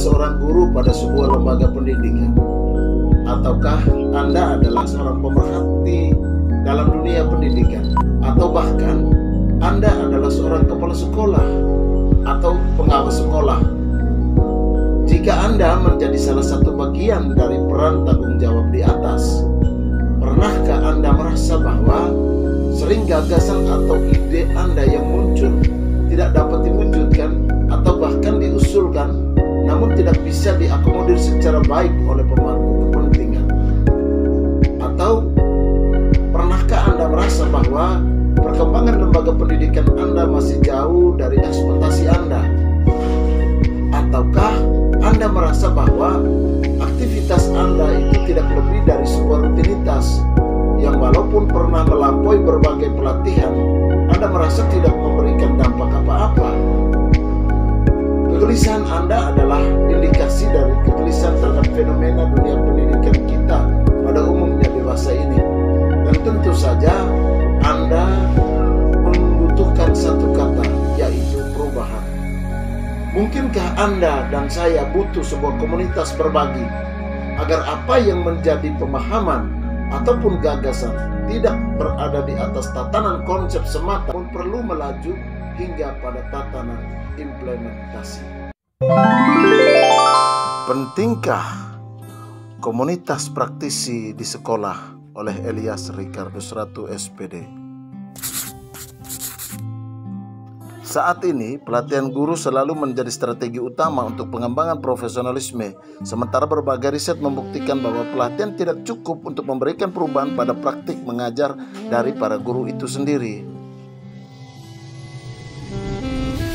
seorang guru pada sebuah lembaga pendidikan? Ataukah Anda adalah seorang pemerhati dalam dunia pendidikan? Atau bahkan Anda adalah seorang kepala sekolah atau pengawas sekolah? Jika Anda menjadi salah satu bagian dari peran tanggung jawab di atas, pernahkah Anda merasa bahwa sering gagasan atau ide Anda yang muncul tidak dapat diwujudkan atau bahkan diusulkan, namun tidak bisa diakomodir secara baik oleh pemangku kepentingan? Atau pernahkah Anda merasa bahwa perkembangan lembaga pendidikan Anda masih jauh dari ekspektasi Anda? Ataukah Anda merasa bahwa aktivitas Anda itu tidak lebih dari sebuah rutinitas yang walaupun pernah melampaui berbagai pelatihan, Anda merasa tidak memberikan dampak apa-apa? Kegelisahan Anda adalah indikasi dari kegelisahan terhadap fenomena dunia pendidikan kita pada umumnya dewasa ini. Dan tentu saja Anda membutuhkan satu kata, yaitu perubahan. Mungkinkah Anda dan saya butuh sebuah komunitas berbagi agar apa yang menjadi pemahaman ataupun gagasan tidak berada di atas tatanan konsep semata, pun perlu melaju hingga pada tatanan implementasi. Pentingkah komunitas praktisi di sekolah? Oleh Elias Ricardus Ratu SPD. Saat ini, pelatihan guru selalu menjadi strategi utama untuk pengembangan profesionalisme, sementara berbagai riset membuktikan bahwa pelatihan tidak cukup untuk memberikan perubahan pada praktik mengajar dari para guru itu sendiri.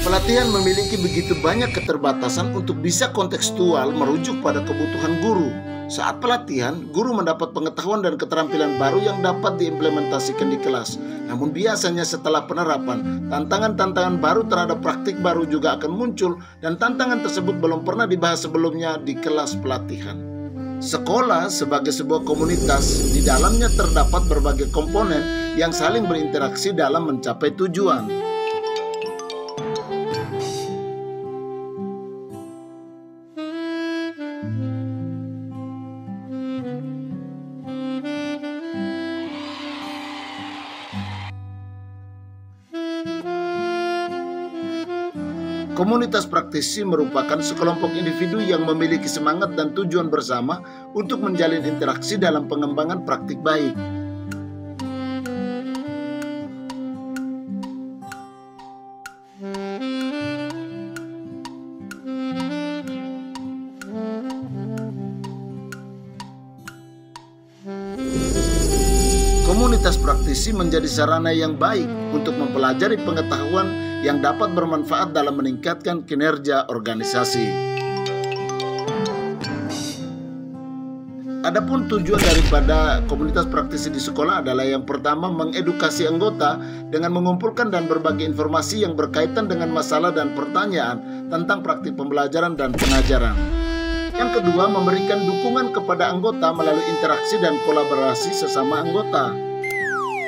Pelatihan memiliki begitu banyak keterbatasan untuk bisa kontekstual merujuk pada kebutuhan guru. Saat pelatihan, guru mendapat pengetahuan dan keterampilan baru yang dapat diimplementasikan di kelas. Namun biasanya setelah penerapan, tantangan-tantangan baru terhadap praktik baru juga akan muncul, dan tantangan tersebut belum pernah dibahas sebelumnya di kelas pelatihan. Sekolah sebagai sebuah komunitas, di dalamnya terdapat berbagai komponen yang saling berinteraksi dalam mencapai tujuan. Komunitas praktisi merupakan sekelompok individu yang memiliki semangat dan tujuan bersama untuk menjalin interaksi dalam pengembangan praktik baik. Komunitas praktisi menjadi sarana yang baik untuk mempelajari pengetahuan yang dapat bermanfaat dalam meningkatkan kinerja organisasi. Adapun tujuan daripada komunitas praktisi di sekolah adalah yang pertama, mengedukasi anggota dengan mengumpulkan dan berbagi informasi yang berkaitan dengan masalah dan pertanyaan tentang praktik pembelajaran dan pengajaran. Yang kedua, memberikan dukungan kepada anggota melalui interaksi dan kolaborasi sesama anggota.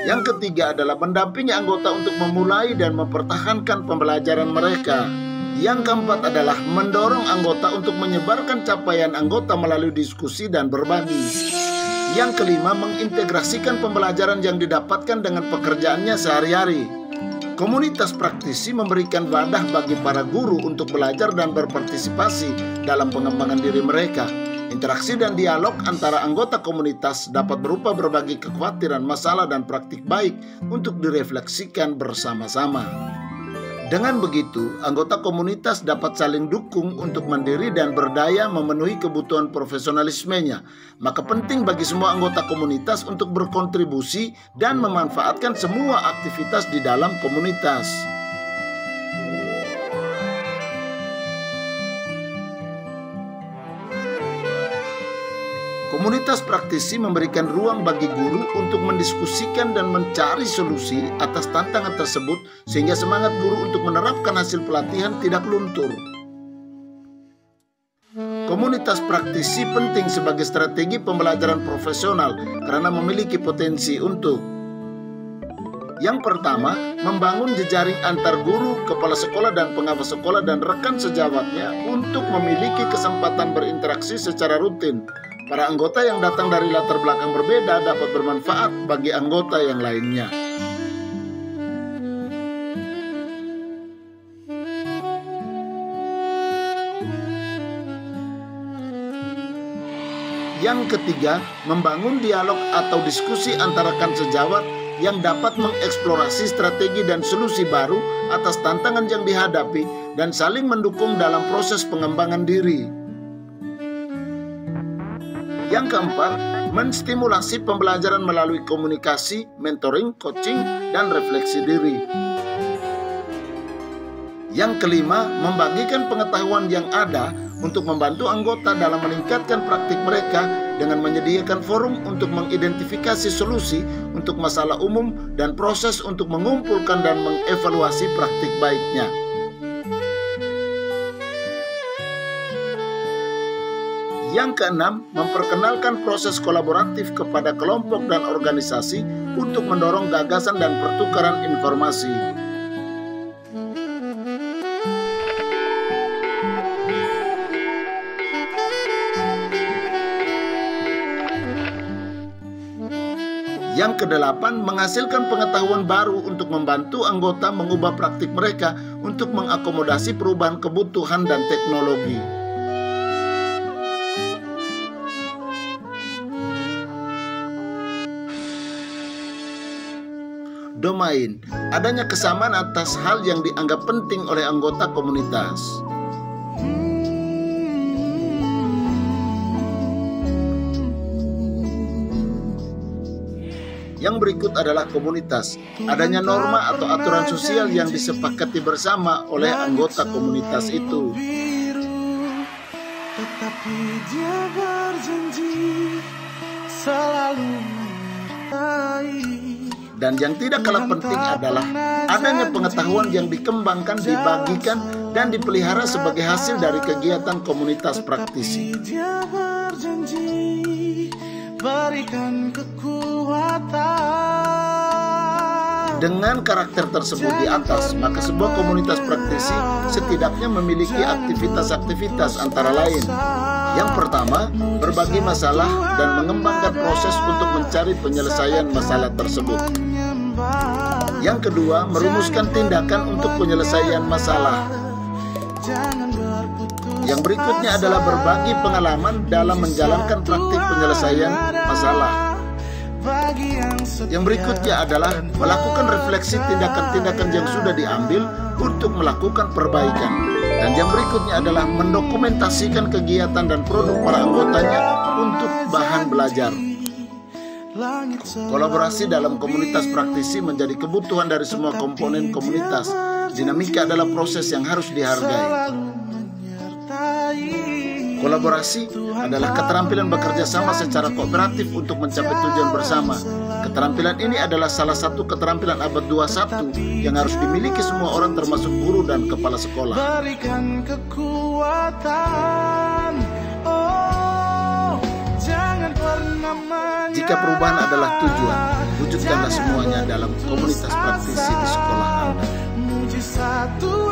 Yang ketiga adalah mendampingi anggota untuk memulai dan mempertahankan pembelajaran mereka. Yang keempat adalah mendorong anggota untuk menyebarkan capaian anggota melalui diskusi dan berbagi. Yang kelima, mengintegrasikan pembelajaran yang didapatkan dengan pekerjaannya sehari-hari. Komunitas praktisi memberikan wadah bagi para guru untuk belajar dan berpartisipasi dalam pengembangan diri mereka. Interaksi dan dialog antara anggota komunitas dapat berupa berbagi kekhawatiran, masalah, dan praktik baik untuk direfleksikan bersama-sama. Dengan begitu, anggota komunitas dapat saling dukung untuk mandiri dan berdaya memenuhi kebutuhan profesionalismenya. Maka penting bagi semua anggota komunitas untuk berkontribusi dan memanfaatkan semua aktivitas di dalam komunitas. Komunitas praktisi memberikan ruang bagi guru untuk mendiskusikan dan mencari solusi atas tantangan tersebut, sehingga semangat guru untuk menerapkan hasil pelatihan tidak luntur. Komunitas praktisi penting sebagai strategi pembelajaran profesional karena memiliki potensi untuk: Yang pertama, membangun jejaring antar guru, kepala sekolah dan pengawas sekolah dan rekan sejawatnya untuk memiliki kesempatan berinteraksi secara rutin. Para anggota yang datang dari latar belakang berbeda dapat bermanfaat bagi anggota yang lainnya. Yang ketiga, membangun dialog atau diskusi antara rekan sejawat yang dapat mengeksplorasi strategi dan solusi baru atas tantangan yang dihadapi dan saling mendukung dalam proses pengembangan diri. Yang keempat, menstimulasi pembelajaran melalui komunikasi, mentoring, coaching, dan refleksi diri. Yang kelima, membagikan pengetahuan yang ada untuk membantu anggota dalam meningkatkan praktik mereka dengan menyediakan forum untuk mengidentifikasi solusi untuk masalah umum dan proses untuk mengumpulkan dan mengevaluasi praktik baiknya. Yang keenam, memperkenalkan proses kolaboratif kepada kelompok dan organisasi untuk mendorong gagasan dan pertukaran informasi. Yang kedelapan, menghasilkan pengetahuan baru untuk membantu anggota mengubah praktik mereka untuk mengakomodasi perubahan kebutuhan dan teknologi. Domain, adanya kesamaan atas hal yang dianggap penting oleh anggota komunitas. Yang berikut adalah komunitas. Adanya norma atau aturan sosial yang disepakati bersama oleh anggota komunitas itu. Tetapi dia berjanji selalu menyertai. Dan yang tidak kalah penting adalah adanya pengetahuan yang dikembangkan, dibagikan, dan dipelihara sebagai hasil dari kegiatan komunitas praktisi. Dia berjanji berikan kekuatan. Dengan karakter tersebut di atas, maka sebuah komunitas praktisi setidaknya memiliki aktivitas-aktivitas antara lain. Yang pertama, berbagi masalah dan mengembangkan proses untuk mencari penyelesaian masalah tersebut. Yang kedua, merumuskan tindakan untuk penyelesaian masalah. Yang berikutnya adalah berbagi pengalaman dalam menjalankan praktik penyelesaian masalah. Yang berikutnya adalah melakukan refleksi tindakan-tindakan yang sudah diambil untuk melakukan perbaikan. Dan yang berikutnya adalah mendokumentasikan kegiatan dan produk para anggotanya untuk bahan belajar. Kolaborasi dalam komunitas praktisi menjadi kebutuhan dari semua komponen komunitas. Dinamika adalah proses yang harus dihargai. Kolaborasi adalah keterampilan bekerja sama secara kooperatif untuk mencapai tujuan bersama. Keterampilan ini adalah salah satu keterampilan abad 21 yang harus dimiliki semua orang termasuk guru dan kepala sekolah. Berikan kekuatan. Jangan pernah menyerah. Jika perubahan adalah tujuan, wujudkanlah semuanya dalam komunitas praktisi di sekolah Anda.